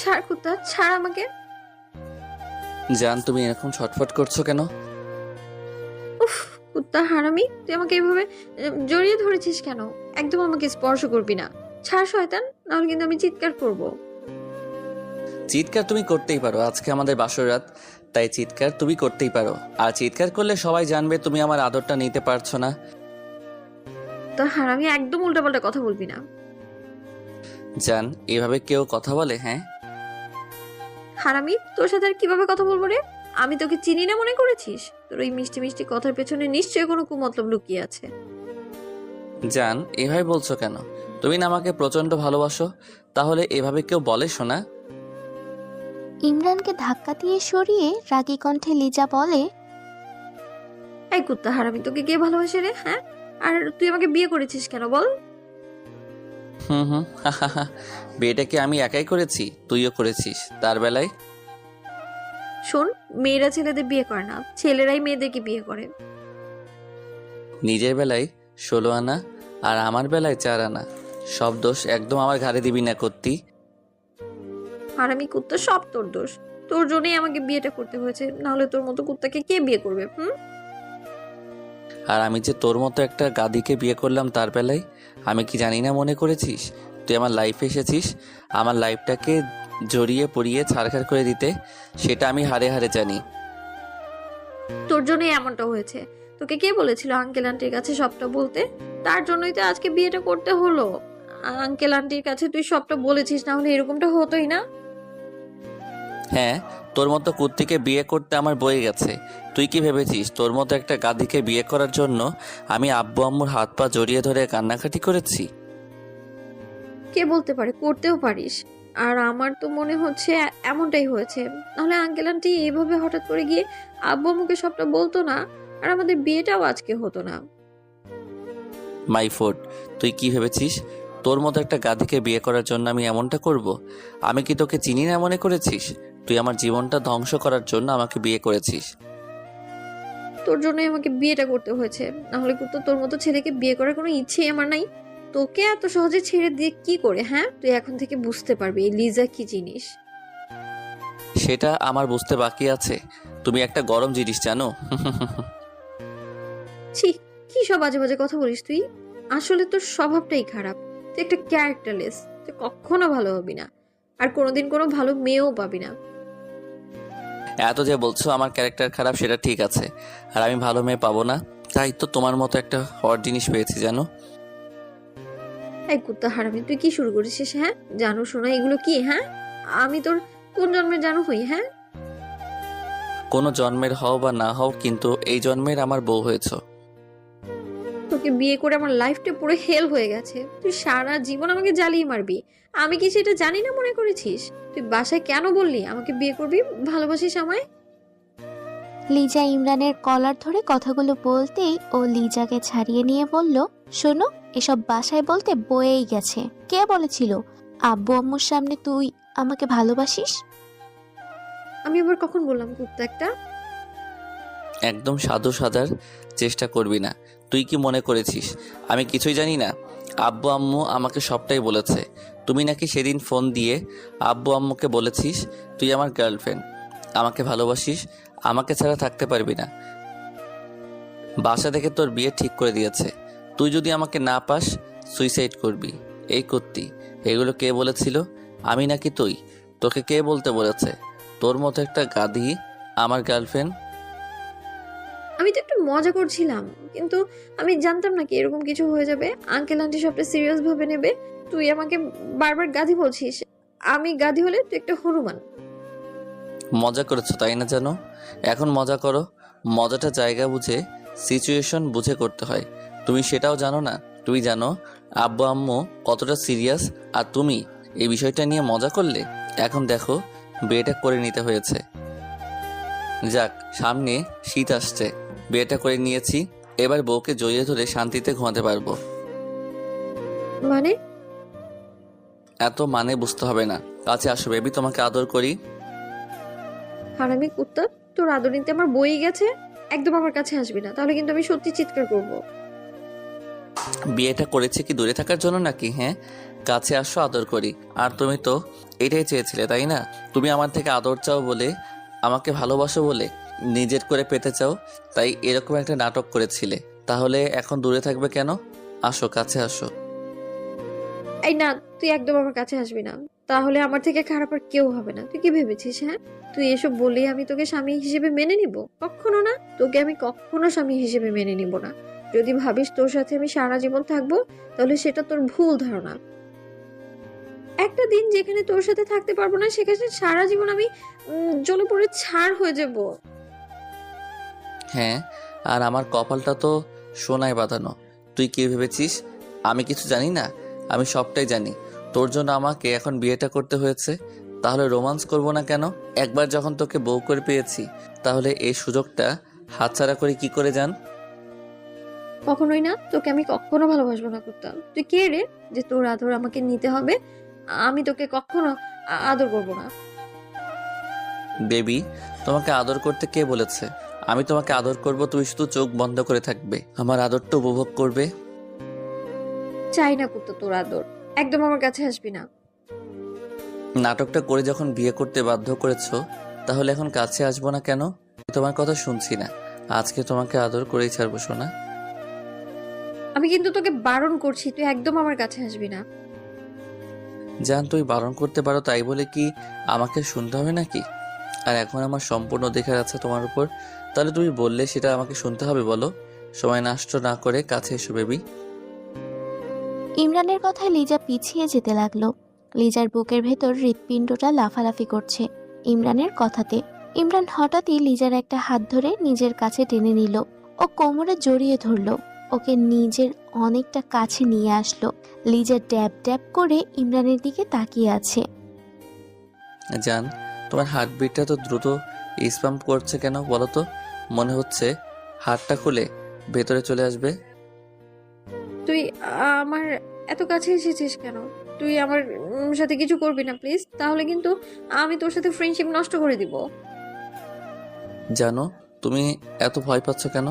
ছাড় কুত্তা, ছাড় আমাকে। জান, তুমি এরকম ছটফট করছো কেন? উফ, কুত্তা হারামি, তুই আমাকে এভাবে জড়িয়ে ধরেছিস কেন? একদম আমাকে স্পর্শ করবি না। ছাড় শয়তান, নাহলে কিন্তু আমি চিৎকার করব। চিৎকার তুমি করতেই পারো, আজকে আমাদের বাসর রাত, তাই চিৎকার তুমি করতেই পারো। আর চিৎকার করলে সবাই জানবে তুমি আমার আদরটা নিতে পারছো না। তা হারামি, একদম উল্টাপাল্টা কথা বলবি না। জান, এভাবে কেউ কথা বলে? হ্যাঁ হারামি, তোর সাথে আর কিভাবে কথা বলবো রে? আমি তোকে চিনি না মনে করেছিস? তোর ওই মিষ্টি মিষ্টি কথার পেছনে নিশ্চয়ই কোনো কুমতলব লুকিয়ে আছে। জান, এভাবে বলছো কেন? তুমি না আমাকে প্রচন্ড ভালোবাসো, তাহলে এভাবে কেউ বলে শোনা? ইমরানকে ধাক্কা দিয়ে সরিয়ে রাগী কণ্ঠে লিজা বলে, এই কুত্তা হারামি, তোকে কে ভালোবাসে রে? হ্যাঁ, আর তুই আমাকে বিয়ে করেছিস কেন বল? হুম হুম, বিয়েটা কি আমি একাই করেছি? তুইও করেছিস তার বেলায়? শোন, মেয়েরা ছেলেদের বিয়ে করে না, ছেলেরাই মেয়েদেরকে বিয়ে করে। নিজের বেলায় 16 আনা আর আমার বেলায় 4 আনা। সব দোষ একদম আমার ঘাড়ে দিবি না করতি। হারামি কুত্তা, সব তোর দোষ। তোর জন্যই আমাকে বিয়েটা করতে হয়েছে, নাহলে তোর মতো কুত্তাকে কে বিয়ে করবে? আর আমি যে তোর মতো একটা গাদিকে বিয়ে করলাম তার বেলায়, আমি কি জানি না মনে করেছিস তুই আমার লাইফে এসেছিস আমার লাইফটাকে জড়িয়ে পড়িয়ে ছাড়খাড় করে দিতে? সেটা আমি হাড়ে হাড়ে জানি। তোর জন্যই এমনটা হয়েছে। তোকে কে বলেছিল আঙ্কেল আন্টির কাছে সবটা বলতে? তার জন্যই তো আজকে বিয়েটা করতে হলো। আঙ্কেল আন্টির কাছে তুই সবটা বলেছিস, না হলে এরকমটা হতোই না। হ্যাঁ, তোর মতো কুত্তিকে বিয়ে করতে আমার বয়ে গেছে। তুই কি ভেবেছিস তোর মতো একটা গাদিকে বিয়ে করার জন্য আমি আব্বু আম্মুর হাত পা জড়িয়ে ধরে কান্নাকাটি করেছি? কে বলতে পারে, করতেও পারিস। আর আমার তো মনে হচ্ছে এমনটাই হয়েছে। নাহলে আঙ্কেল আন্টি এইভাবে হঠাৎ করে গিয়ে আব্বু আম্মুকে সবটা বলতো না, আর আমাদের বিয়েটাও আজকে হতো না। মাই ফুড, তুই কি ভেবেছিস তোর মতো একটা গাদিকে বিয়ে করার জন্য আমি এমনটা করব? আমি কি তোকে চিনি না মনে করেছিস? তুই আমার জীবনটা ধ্বংস করার জন্য আমাকে বিয়ে করেছিস। তোর জন্যই আমাকে বিয়েটা করতে হয়েছে, না হলে তো তোর মতো ছেলেকে বিয়ে করার কোনো ইচ্ছেই আমার নাই। তোকে এত সহজে ছেড়ে দিয়ে কি করে? হ্যাঁ, তুই এখন থেকে বুঝতে পারবি এই লিজা কি জিনিস। সেটা আমার বুঝতে বাকি আছে। তুমি একটা গরম জিনিস জানো। ছি, কি সব বাজে বাজে কথা বলিস তুই। আসলে তোর স্বভাবটাই খারাপ। তুই একটা ক্যারেক্টারলেস। তুই কখনো ভালো হবি না, আর কোনোদিন কোনো ভালো মেয়েও পাবি না। এত যে বলছো আমার ক্যারেক্টার খারাপ, সেটা ঠিক আছে, আর আমি ভালো মেয়ে পাবো না, তাই তো তোমার মতো একটা হট জিনিস পেয়েছি জানো। এই কুত্তা হারামি, তুই কি শুরু করেছিস? হ্যাঁ, জানো শোনা এগুলো কি? হ্যাঁ, আমি তোর কোন জন্মের জানো হই? হ্যাঁ, কোনো জন্মের হও বা না হও, কিন্তু এই জন্মের আমার বউ হয়েছো। তোকে বিয়ে করে আমার লাইফটা পুরো হেল হয়ে গেছে। তুই সারা জীবন আমাকে জ্বালিয়ে মারবি, আমি কি সেটা জানি না মনে করেছিস? তুই বাসায় কেন বললি আমাকে বিয়ে করবি, ভালোবাসিস আমায়? লিজা ইমরানের কলার ধরে কথাগুলো বলতেই ও লিজাকে ছাড়িয়ে নিয়ে বলল, শোনো, এসব বাসায় বলতে বয়েই গেছে। কে বলেছিল আব্বু আম্মুর সামনে তুই আমাকে ভালোবাসিস? আমি আবার কখন বললাম কুত্তা একটা? একদম সাধু সাজার চেষ্টা করবি না। তুই কি মনে করেছিস আমি কিছুই জানি না? আব্বু আম্মু আমাকে সবটাই বলেছে। তুমি নাকি সেদিন ফোন দিয়ে আব্বু আম্মুকে বলেছিস তুই আমার গার্লফ্রেন্ড, আমাকে ভালোবাসিস, আমাকে ছাড়া থাকতে পারবি না। বাসা থেকে তোর বিয়ে ঠিক করে দিয়েছে। তুই যদি আমাকে না পাস সুইসাইড করবি। এই করতি, এগুলো কে বলেছিল? আমি নাকি তুই? তোকে কে বলতে বলেছে তোর মতো একটা গাধি আমার গার্লফ্রেন্ড? আমি তো একটু মজা করছিলাম, কিন্তু আমি জানতাম না কি এরকম কিছু হয়ে যাবে। আঙ্কেল আন্টি সবটা সিরিয়াস ভাবে নেবে। তুই আমাকে বারবার গাধি বলছিস। আমি গাধি হলে তুই একটা হনুমান। মজা করেছো তাই না? জানো, এখন মজা করো। মজাটা জায়গা বুঝে, সিচুয়েশন বুঝে করতে হয়। তুমি সেটাও জানো না। তুমি জানো আব্বু আম্মু কতটা সিরিয়াস, আর তুমি এই বিষয়টা নিয়ে মজা করলে। এখন দেখো, বিয়েটা করে নিতে হয়েছে। যাক, সামনে শীত আসছে, বিয়েটা করে নিয়েছি, এবার বউকে জড়িয়ে ধরে শান্তিতে ঘুমাতে পারবো। মানে? এত মানে বুঝতে হবে না, কাছে আসো বেবি, তোমাকে আদর করি। হারামি কুত্তা, তোর আদর নিতে আমার বই গেছে। একদম আমার কাছে আসবি না, তাহলে কিন্তু আমি সত্যি চিৎকার করব। বিয়েটা করেছে কি দূরে থাকার জন্য নাকি? হ্যাঁ, কাছে আসো, আদর করি। আর তুমি তো এটাই চেয়েছিলে, তাই না? তুমি আমার থেকে আদর চাও বলে, আমাকে ভালোবাসো বলে, নিজের করে পেতে চাও, তাই এরকম একটা নাটক করেছিলে। তাহলে এখন দূরে থাকবে কেন? আসো, কাছে আসো। এই না, তুই একদম আমার কাছে আসবি না। তাহলে আমার থেকে খারাপ আর কেউ হবে না। তুই কি ভেবেছিস? হ্যাঁ, তুই এসব বললেই আমি তোকে স্বামী হিসেবে মেনে নিব? কখনো না, তোকে আমি কখনো স্বামী হিসেবে মেনে নিব না। যদি ভাবিস তোর সাথে আমি সারা জীবন থাকবো, তাহলে সেটা তোর ভুল ধারণা। একটা দিন যেখানে তোর সাথে থাকতে পারবো না, সেখানে সারা জীবন আমি জ্বলে পড়ে ছাড় হয়ে যাব। হ্যাঁ, আর আমার কপালটা তো সোনায় বাঁধানো। তুই কি ভেবেছিস আমি কিছু জানি না? আমি সবটাই জানি। তোর জন্য আমাকে এখন বিয়েটা করতে হয়েছে। তাহলে রোমান্স করব না কেন? একবার যখন তোকে বউ করে পেয়েছি, তাহলে এই সুযোগটা হাতছাড়া করে কি করে যান? কখনোই না, তোকে আমি কখনো ভালোবাসবো না করতাম। তুই কে রে যে তোর আদর আমাকে নিতে হবে? আমি তোকে কখনো আদর করবো না। বেবি, তোমাকে আদর করতে কে বলেছে? আমি তোমাকে আদর করব, তুমি শুধু চোখ বন্ধ করে থাকবে, আমার আদরটা উপভোগ করবে। চাই না করতো তোর আদর, একদম আমার কাছে আসবি না। নাটকটা করে যখন বিয়ে করতে বাধ্য করেছো, তাহলে এখন কাছে আসবো না কেন? তোমার কথা শুনছি না। আজকে তোমাকে আদর করেই ছাড়বো, সোনা। আমি কিন্তু তোকে বারণ করছি, তুই একদম আমার কাছে আসবি না। জান, তুই বারণ করতে পারো তাই বলে কি আমাকে শুনতে হবে নাকি? আর এখন আমার সম্পূর্ণ অধিকার আছে তোমার উপর। তাহলে তুমি বললে সেটা আমাকে শুনতে হবে, বলো। সময় নষ্ট না করে কাছে এসো, বেবি। ইমরানের কথায় লিজা পিছিয়ে যেতে লাগলো। লিজার বুকের ভেতর হৃৎপিণ্ডটা লাফালাফি করছে ইমরানের কথাতে। ইমরান হঠাৎই লিজার একটা হাত ধরে নিজের কাছে টেনে নিল ও কোমরে জড়িয়ে ধরলো। ওকে নিজের অনেকটা কাছে নিয়ে আসলো। লিজা ড্যাব ড্যাব করে ইমরানের দিকে তাকিয়ে আছে। জান, তোমার হার্টবিটটা তো দ্রুত স্পাম্প করছে কেন বলো তো? মনে হচ্ছে হাতটা খুলে ভেতরে চলে আসবে। তুই আমার এত কাছে এসেছিস কেন? তুই আমার সাথে কিছু করবি না প্লিজ, তাহলে কিন্তু আমি তোর সাথে ফ্রেন্ডশিপ নষ্ট করে দিব। জানো, তুমি এত ভয় পাচ্ছ কেন?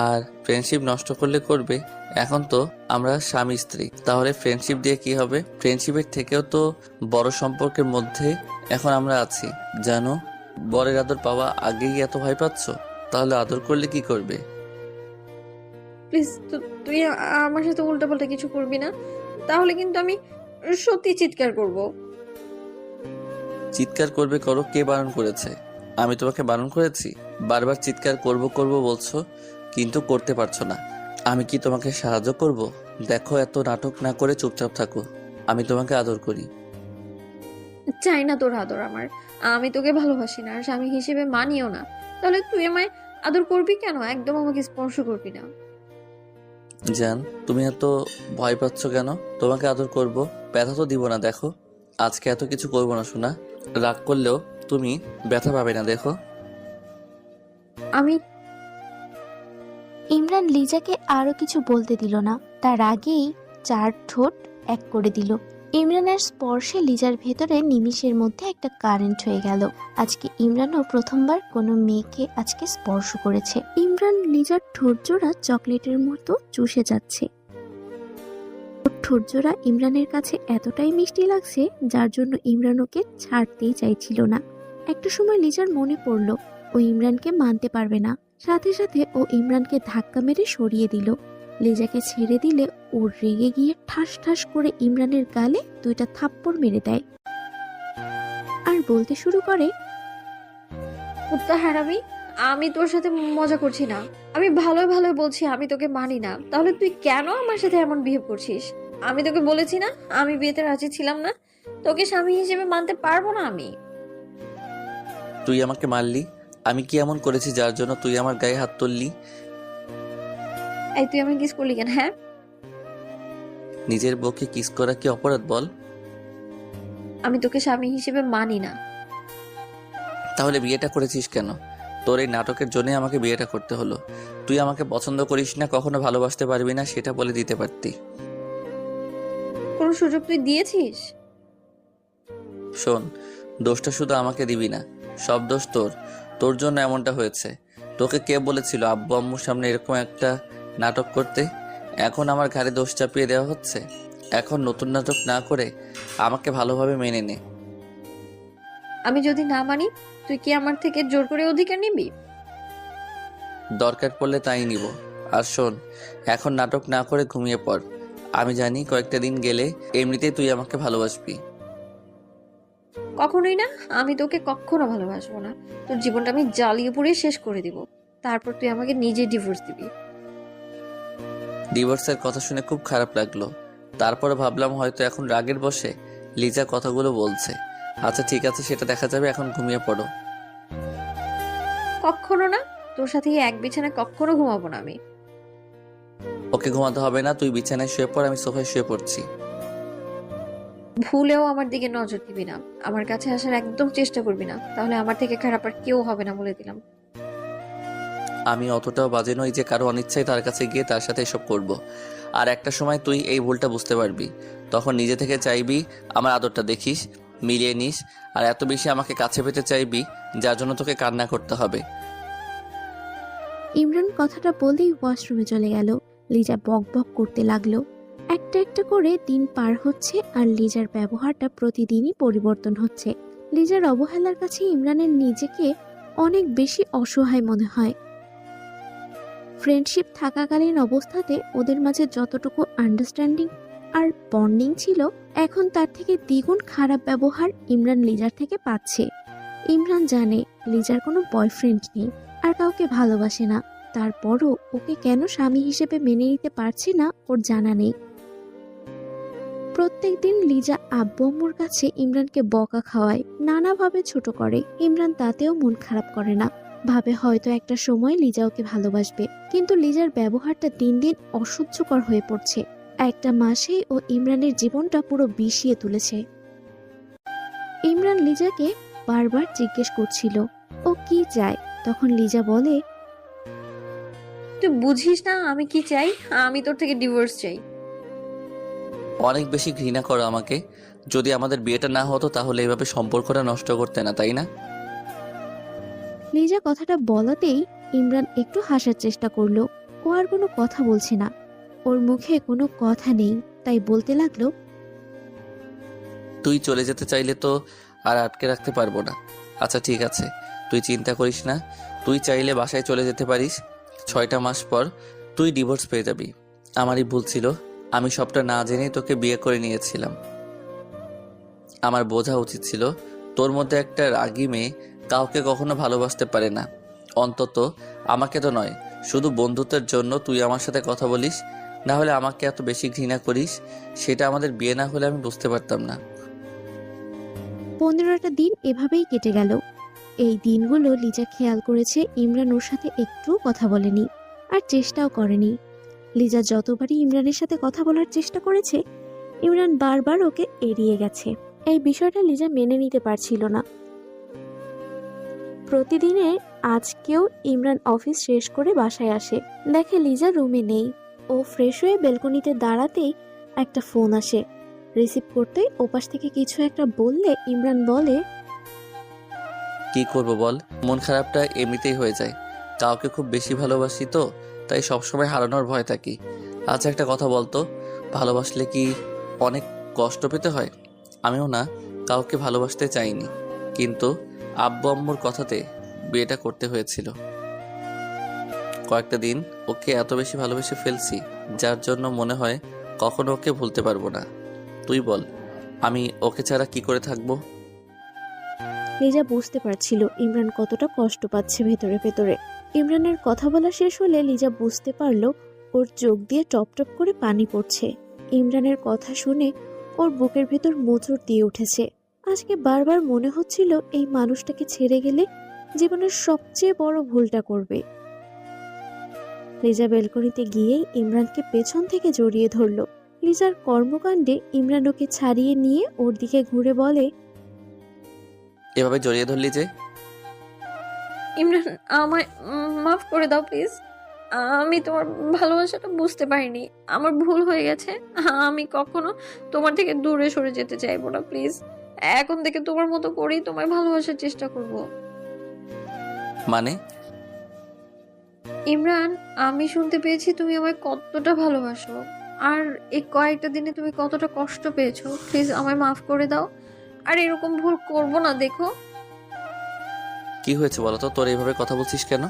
আর ফ্রেন্ডশিপ নষ্ট করলে করবে। এখন তো আমরা স্বামী স্ত্রী, তাহলে ফ্রেন্ডশিপ দিয়ে কি হবে? ফ্রেন্ডশিপের থেকেও তো বড় সম্পর্কের মধ্যে এখন আমরা আছি। জানো, বরের আদর পাওয়া আগেই এত ভয় পাচ্ছ, তাহলে আদর করলে কি করবে? প্লিজ, তুই আমার সাথে উল্টাপাল্টা কিছু করবি না, তাহলে কিন্তু আমি সত্যি চিৎকার করব। চিৎকার করবে করো, কে বারণ করেছে? আমি তোমাকে বারণ করেছি? বারবার চিৎকার করব করব বলছো, কিন্তু করতে পারছো না। আমি কি তোমাকে সাহায্য করব? দেখো, এত নাটক না করে চুপচাপ থাকো। আমি তোমাকে আদর করি। চাই না তোর আদর আমার। আমি তোকে ভালোবাসি না, আর স্বামী হিসেবে মানিও না। তাহলে তুই আমায় আদর করবি কেন? একদম আমাকে স্পর্শ করবি না। জান, তুমি এত ভয় পাচ্ছ কেন? তোমাকে আদর করব, ব্যথা তো দিব না। দেখো, আজকে এত কিছু করব না, শোনা। রাগ করলেও তুমি ব্যথা পাবে না, দেখো। আমি ইমরান লিজাকে আরো কিছু বলতে দিল না, তার আগেই চার ঠোঁট এক করে দিল। ইমরানের স্পর্শে লিজার ভেতরে নিমিষের মধ্যে একটা কারেন্ট হয়ে গেল। আজকে ইমরানও প্রথমবার কোনো মেয়েকে আজকে স্পর্শ করেছে। ইমরান লিজার ঠোঁটজোড়া চকলেটের মতো চুষে যাচ্ছে। ওর ঠোঁটজোড়া ইমরানের কাছে এতটাই মিষ্টি লাগছে, যার জন্য ইমরান ওকে ছাড়তেই চাইছিল না। একটা সময় লিজার মনে পড়ল ও ইমরানকে মানতে পারবে না। সাথে সাথে ও ইমরানকে ধাক্কা মেরে সরিয়ে দিল। লিজাকে ছেড়ে দিলে ও রেগে গিয়ে ঠাস ঠাস করে ইমরানের গালে দুইটা থাপ্পড় মেরে দেয় আর বলতে শুরু করে, কুত্তা হারামি, আমি তোর সাথে মজা করছি না। আমি ভালো ভালো বলছি আমি তোকে মানি না। তাহলে তুই কেন আমার সাথে এমন বিহেভ করছিস? আমি তোকে বলেছি না আমি বিয়েতে রাজি ছিলাম না? তোকে স্বামী হিসেবে মানতে পারবো না আমি। তুই আমাকে মারলি? আমি কি এমন করেছি যার জন্য তুই আমার গায়ে হাত তুললি? এই, তুই আমাকে কিস করলি কেন? হ্যাঁ, নিজের বউকে কিস করা কি অপরাধ বল? আমি তোকে স্বামী হিসেবে মানি না। তাহলে বিয়েটা করেছিস কেন? তোর এই নাটকের জন্য আমাকে বিয়েটা করতে হলো। তুই আমাকে পছন্দ করিস না, কখনো ভালোবাসতে পারবি না, সেটা বলে দিতে পারতি। কোনো সুযোগ তুই দিয়েছিস? শোন, দোষটা শুধু আমাকে দিবি না, সব দোষ তোর। তোর জন্য এমনটা হয়েছে। তোকে কে বলেছিল আব্বু আম্মুর সামনে এরকম একটা নাটক করতে? এখন আমার ঘাড়ে দোষ চাপিয়ে দেওয়া হচ্ছে। এখন নতুন নাটক না করে আমাকে ভালোভাবে মেনে নে। আমি যদি না মানি, তুই কি আমার থেকে জোর করে অধিকার নিবি? দরকার পড়লে তাই নিব। আর শোন, এখন নাটক না করে ঘুমিয়ে পড়। আমি জানি কয়েকটা দিন গেলে এমনিতেই তুই আমাকে ভালোবাসবি। কখনোই না। আমি তোকে কখনো ভালোবাসবো না। তোর জীবনটা আমি জ্বালিয়ে পুড়িয়ে শেষ করে দিব। তারপর তুই আমাকে নিজে ডিভোর্স দিবি। ডিভোর্সের কথা শুনে খুব খারাপ লাগলো। তারপরে ভাবলাম হয়তো এখন রাগের বশে লিজা কথাগুলো বলছে। আচ্ছা ঠিক আছে, সেটা দেখা যাবে, এখন ঘুমিয়ে পড়ো। কখনো না। তোর সাথে এই এক বিছানায় কখনো ঘুমাবো না আমি। ওকে ঘুমাতে হবে না, তুই বিছানায় শুয়ে পড়, আমি সোফায় শুয়ে পড়ছি। ভুলেও আমার দিকে নজর দিবি না। আমার কাছে আসার একদম চেষ্টা করবি না, তাহলে আমার থেকে খারাপ আর কেউ হবে না বলে দিলাম। আমি অতটাও বাজে নই যে কারো অনিচ্ছায় তার কাছে গিয়ে তার সাথে এসব করব। আর একটা সময় তুই এই ভুলটা বুঝতে পারবি, তখন নিজে থেকে চাইবি আমার আদরটা দেখিস, মিলিয়ে নিস, আর এত বেশি আমাকে কাছে পেতে চাইবি যার জন্য তোকে কান্না করতে হবে। ইমরান কথাটা বলেই ওয়াশরুমে চলে গেল। লিজা বক বক করতে লাগলো। একটা একটা করে দিন পার হচ্ছে আর লিজার ব্যবহারটা প্রতিদিনই পরিবর্তন হচ্ছে। লিজার অবহেলার কাছে ইমরানের নিজেকে অনেক বেশি অসহায় মনে হয়। ফ্রেন্ডশিপ থাকাকালীন অবস্থাতে ওদের মাঝে যতটুকু আন্ডারস্ট্যান্ডিং আর বন্ডিং ছিল, এখন তার থেকে দ্বিগুণ খারাপ ব্যবহার ইমরান লিজার থেকে পাচ্ছে। ইমরান জানে লিজার কোনো বয়ফ্রেন্ড নেই আর কাউকে ভালোবাসে না, তারপরও ওকে কেন স্বামী হিসেবে মেনে নিতে পারছে না ওর জানা নেই। প্রত্যেকদিন লিজা আব্বু আম্মুর কাছে ইমরানকে বকা খাওয়ায়, নানাভাবে ছোট করে। ইমরান তাতেও মন খারাপ করে না, ভাবে হয়তো একটা সময় লিজা ওকে ভালোবাসবে। কিন্তু লিজার ব্যবহারটা দিন দিন অসহ্যকর হয়ে পড়ছে। একটা মাসেই ও ইমরানের জীবনটা পুরো বিষিয়ে তুলেছে। ইমরান লিজাকে বারবার জিজ্ঞেস করছিল ও কি চায়, তখন লিজা বলে, তুই বুঝিস না আমি কি চাই? আমি তোর থেকে ডিভোর্স চাই। অনেক বেশি ঘৃণা করো আমাকে। যদি আমাদের বিয়েটা না হতো তাহলে এভাবে সম্পর্কটা নষ্ট করতে না, তাই না? লিজা কথাটা বলাতেই ইমরান একটু হাসার চেষ্টা করলো। ও আর কোনো কথা বলছে না, ওর মুখে কোনো কথা নেই, তাই বলতে লাগলো, তুই চলে যেতে চাইলে তো আর আটকে রাখতে পারবো না। আচ্ছা ঠিক আছে, তুই চিন্তা করিস না। তুই চাইলে বাসায় চলে যেতে পারিস। 6টা মাস পর তুই ডিভোর্স পেয়ে যাবি। আমারই ভুল ছিল, আমি সবটা না জেনেই তোকে বিয়ে করে নিয়েছিলাম। আমার বোঝা উচিত ছিল তোর মধ্যে একটা রাগী মেয়ে কাউকে কখনো ভালোবাসতে পারে না। অন্তত আমাকে তো নয়, শুধু বন্ধুত্বের জন্য তুই আমার সাথে কথা বলিস, না হলে আমাকে এত বেশি ঘৃণা করিস। সেটা আমাদের বিয়ে না হলে আমি বুঝতে পারতাম না। 15টা দিন এভাবেই কেটে গেল। এই দিনগুলো লিজা খেয়াল করেছে ইমরান ওর সাথে একটুও কথা বলেনি আর চেষ্টাও করেনি। লিজা যতবারই ইমরানের সাথে কথা বলার চেষ্টা করেছে, ইমরান বারবার ওকে এড়িয়ে গেছে। এই বিষয়টা লিজা মেনে নিতে পারছিল না। প্রতিদিনে আজকেও ইমরান অফিস শেষ করে বাসায় আসে, দেখে লিজা রুমে নেই। ও ফ্রেশ হয়ে বেলকনিতে দাঁড়াতেই একটা ফোন আসে। রিসিভ করতেই ওপাশ থেকে কিছু একটা বললে ইমরান বলে, কি করব বল, মন খারাপটা এমনিতেই হয়ে যায়। কাউকে খুব বেশি ভালোবাসি তো, তাই সবসময় হারানোর ভয় থাকি। আচ্ছা একটা কথা বলতো, ভালোবাসলে কি অনেক কষ্ট পেতে হয়? আমিও না কাউকে ভালোবাসতে চাইনি, কিন্তু আব্বু আম্মুর কথাতে বিয়েটা করতে হয়েছিল। কয়েকটা দিন ওকে এত বেশি ভালোবেসে ফেলছি, যার জন্য মনে হয় কখনো ওকে ভুলতে পারবো না। তুই বল, আমি ওকে ছাড়া কি করে থাকবো? লিজা বুঝতে পারছিল ইমরান কতটা কষ্ট পাচ্ছে ভেতরে ভেতরে। ইমরানের কথা বলা শেষ হলে লিজা বুঝতে পারলো ওর চোখ দিয়ে টপ টপ করে পানি পড়ছে। ইমরানের কথা শুনে ওর বুকের ভেতর মোচড় দিয়ে উঠেছে। আজকে বারবার মনে হচ্ছিল এই মানুষটাকে ছেড়ে গেলে জীবনের সবচেয়ে বড় ভুলটা করবে। লিজা বেলকনিতে গিয়েই ইমরানকে পেছন থেকে জড়িয়ে ধরল। লিজার কর্মকাণ্ডে ইমরান ওকে ছাড়িয়ে নিয়ে ওর দিকে ঘুরে বলে, এভাবে জড়িয়ে ধরলি যে? ইমরান, আমায় মাফ করে দাও প্লিজ। আমি তোমার ভালোবাসাটা বুঝতে পারিনি। আমার ভুল হয়ে গেছে। আমি কখনো তোমার থেকে দূরে সরে যেতে চাইবো না প্লিজ। এখন থেকে তোমার মতো করেই তোমায় ভালোবাসার চেষ্টা করব। মানে? ইমরান, আমি শুনতে পেয়েছি তুমি আমায় কতটা ভালোবাসো। আর এই কয়েকটা দিনে তুমি কতটা কষ্ট পেয়েছো, প্লিজ আমায় মাফ করে দাও। আর এরকম ভুল করব না, দেখো। কি হয়েছে বলো তো, তোর এইভাবে কথা বলছিস কেন?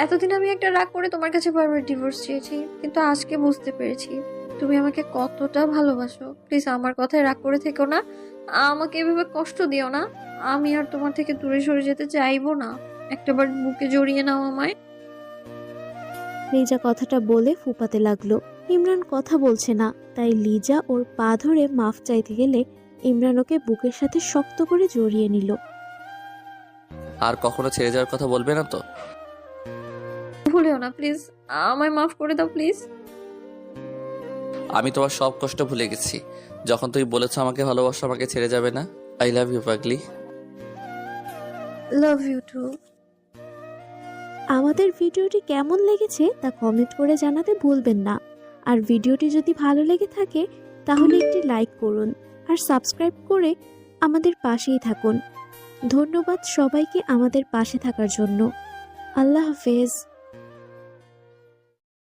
এতদিন আমি একটা রাগ করে তোমার কাছে বারবার ডিভোর্স চেয়েছি, কিন্তু আজকে বুঝতে পেরেছি তুমি আমাকে কতটা ভালোবাসো। প্লিজ আমার কথায় রাগ করে থেকো না, আমাকে এভাবে কষ্ট দিও না। আমি আর তোমার থেকে দূরে সরে যেতে চাইবো না। একটাবার বুকে জড়িয়ে নাও আমায়। লিজা কথাটা বলে ফুপাতে লাগলো। ইমরান কথা বলছে না, তাই লিজা ওর পা ধরে মাফ চাইতে গেলে ইমরান ওকে বুকের সাথে শক্ত করে জড়িয়ে নিল। আর কখনো ছেড়ে যাওয়ার কথা বলবে না তো? ভুলেও না প্লিজ, আমায় মাফ করে দাও প্লিজ। আমি তোমার সব কষ্ট ভুলে গেছি যখন তুমি বলেছো আমাকে ভালোবাসো, আমাকে ছেড়ে যাবে না। আই লাভ ইউ পাগলি। Love you too. আমাদের ভিডিওটি কেমন লেগেছে তা কমেন্ট করে জানাতে ভুলবেন না। আর ভিডিওটি যদি ভালো লেগে থাকে তাহলে একটি লাইক করুন আর সাবস্ক্রাইব করে আমাদের পাশেই থাকুন। ধন্যবাদ সবাইকে আমাদের পাশে থাকার জন্য। আল্লাহ হাফেজ।